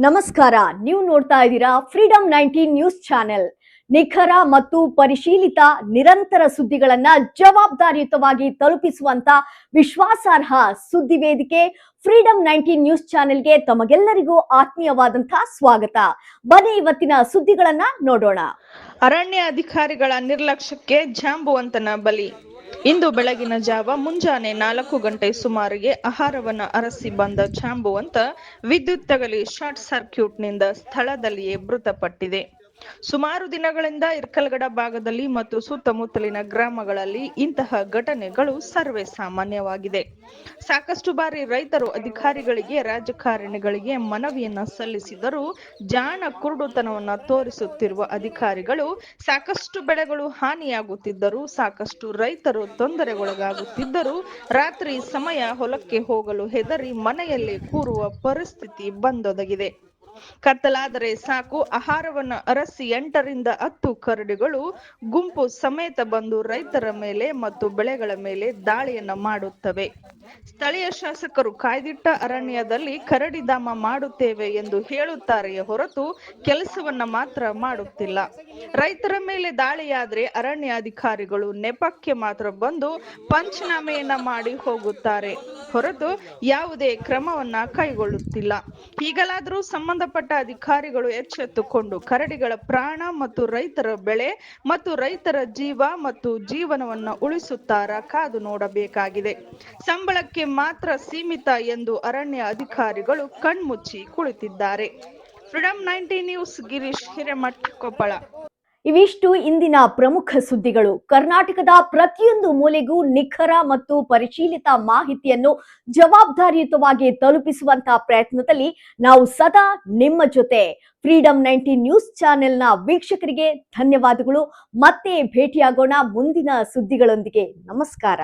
ನಮಸ್ಕಾರ. ನೀವು ನೋಡ್ತಾ ಇದ್ದೀರಾ ಫ್ರೀಡಂ 19 ನ್ಯೂಸ್ ಚಾನೆಲ್. ನಿಖರ ಮತ್ತು ಪರಿಶೀಲಿತ ನಿರಂತರ ಸುದ್ದಿಗಳನ್ನ ಜವಾಬ್ದಾರಿಯುತವಾಗಿ ತಲುಪಿಸುವಂತ ವಿಶ್ವಾಸಾರ್ಹ ಸುದ್ದಿ ವೇದಿಕೆ ಫ್ರೀಡಂ 19 ನ್ಯೂಸ್ ಚಾನೆಲ್ಗೆ ತಮಗೆಲ್ಲರಿಗೂ ಆತ್ಮೀಯವಾದಂತಹ ಸ್ವಾಗತ. ಬನ್ನಿ ಇವತ್ತಿನ ಸುದ್ದಿಗಳನ್ನ ನೋಡೋಣ. ಅರಣ್ಯ ಅಧಿಕಾರಿಗಳ ನಿರ್ಲಕ್ಷ್ಯಕ್ಕೆ ಜಾಂಬುವಂತನ ಬಲಿ. ಇಂದು ಬೆಳಗಿನ ಜಾವ ಮುಂಜಾನೆ 4 ಗಂಟೆ ಸುಮಾರಿಗೆ ಆಹಾರವನ್ನು ಅರಸಿ ಬಂದ ಜಾಂಬುವಂತ ವಿದ್ಯುತ್ ತಗಲಿ ಶಾರ್ಟ್ ಸರ್ಕ್ಯೂಟ್ನಿಂದ ಸ್ಥಳದಲ್ಲಿಯೇ ಮೃತಪಟ್ಟಿದೆ. ಸುಮಾರು ದಿನಗಳಿಂದ ಇರ್ಕಲ್ಗಡ ಭಾಗದಲ್ಲಿ ಮತ್ತು ಸುತ್ತಮುತ್ತಲಿನ ಗ್ರಾಮಗಳಲ್ಲಿ ಇಂತಹ ಘಟನೆಗಳು ಸರ್ವೇ ಸಾಮಾನ್ಯವಾಗಿದೆ. ಸಾಕಷ್ಟು ಬಾರಿ ರೈತರು ಅಧಿಕಾರಿಗಳಿಗೆ ರಾಜಕಾರಣಿಗಳಿಗೆ ಮನವಿಯನ್ನ ಸಲ್ಲಿಸಿದರೂ ಜಾಣ ಕುರುಡುತನವನ್ನ ತೋರಿಸುತ್ತಿರುವ ಅಧಿಕಾರಿಗಳು ಸಾಕಷ್ಟು ಬೆಳೆಗಳು ಹಾನಿಯಾಗುತ್ತಿದ್ದರೂ ಸಾಕಷ್ಟು ರೈತರು ತೊಂದರೆಗೊಳಗಾಗುತ್ತಿದ್ದರೂ ರಾತ್ರಿ ಸಮಯ ಹೊಲಕ್ಕೆ ಹೋಗಲು ಹೆದರಿ ಮನೆಯಲ್ಲೇ ಕೂರುವ ಪರಿಸ್ಥಿತಿ ಬಂದೊದಗಿದೆ. ಕತ್ತಲಾದರೆ ಸಾಕು ಆಹಾರವನ್ನು ಅರಸಿ 8 ರಿಂದ 10 ಕರಡಿಗಳು ಗುಂಪು ಸಮೇತ ಬಂದು ರೈತರ ಮೇಲೆ ಮತ್ತು ಬೆಳೆಗಳ ಮೇಲೆ ದಾಳಿಯನ್ನ ಮಾಡುತ್ತವೆ. ಸ್ಥಳೀಯ ಶಾಸಕರು ಕಾಯ್ದಿಟ್ಟ ಅರಣ್ಯದಲ್ಲಿ ಕರಡಿಧಾಮ ಮಾಡುತ್ತೇವೆ ಎಂದು ಹೇಳುತ್ತಾರೆಯೇ ಹೊರತು ಕೆಲಸವನ್ನ ಮಾತ್ರ ಮಾಡುತ್ತಿಲ್ಲ. ರೈತರ ಮೇಲೆ ದಾಳಿಯಾದ್ರೆ ಅರಣ್ಯ ಅಧಿಕಾರಿಗಳು ನೆಪಕ್ಕೆ ಮಾತ್ರ ಬಂದು ಪಂಚನಾಮೆಯನ್ನ ಮಾಡಿ ಹೋಗುತ್ತಾರೆ ಹೊರತು ಯಾವುದೇ ಕ್ರಮವನ್ನ ಕೈಗೊಳ್ಳುತ್ತಿಲ್ಲ. ಈಗಲಾದರೂ ಸಂಬಂಧಪಟ್ಟ ಅಧಿಕಾರಿಗಳು ಎಚ್ಚೆತ್ತುಕೊಂಡು ಕರಡಿಗಳ ಪ್ರಾಣ ಮತ್ತು ರೈತರ ಬೆಳೆ ಮತ್ತು ರೈತರ ಜೀವ ಮತ್ತು ಜೀವನವನ್ನ ಉಳಿಸುತ್ತಾರಾ ಕಾದು ನೋಡಬೇಕಾಗಿದೆ. ಸಂಬಳಕ್ಕೆ ಮಾತ್ರ ಸೀಮಿತ ಎಂದು ಅರಣ್ಯ ಅಧಿಕಾರಿಗಳು ಕಣ್ಮುಚ್ಚಿ ಕುಳಿತಿದ್ದಾರೆ. Freedom 19 news, Girish Hiremath, Koppal. ಇವಿಷ್ಟು ಇಂದಿನ ಪ್ರಮುಖ ಸುದ್ದಿಗಳು. ಕರ್ನಾಟಕದ ಪ್ರತಿಯೊಂದು ಮೂಲೆಗೂ ನಿಖರ ಮತ್ತು ಪರಿಶೀಲಿತ ಮಾಹಿತಿಯನ್ನು ಜವಾಬ್ದಾರಿಯುತವಾಗಿ ತಲುಪಿಸುವಂತಹ ಪ್ರಯತ್ನದಲ್ಲಿ ನಾವು ಸದಾ ನಿಮ್ಮ ಜೊತೆ. ಫ್ರೀಡಂ 19 ನ್ಯೂಸ್ ಚಾನೆಲ್ನ ವೀಕ್ಷಕರಿಗೆ ಧನ್ಯವಾದಗಳು. ಮತ್ತೆ ಭೇಟಿಯಾಗೋಣ ಮುಂದಿನ ಸುದ್ದಿಗಳೊಂದಿಗೆ. ನಮಸ್ಕಾರ.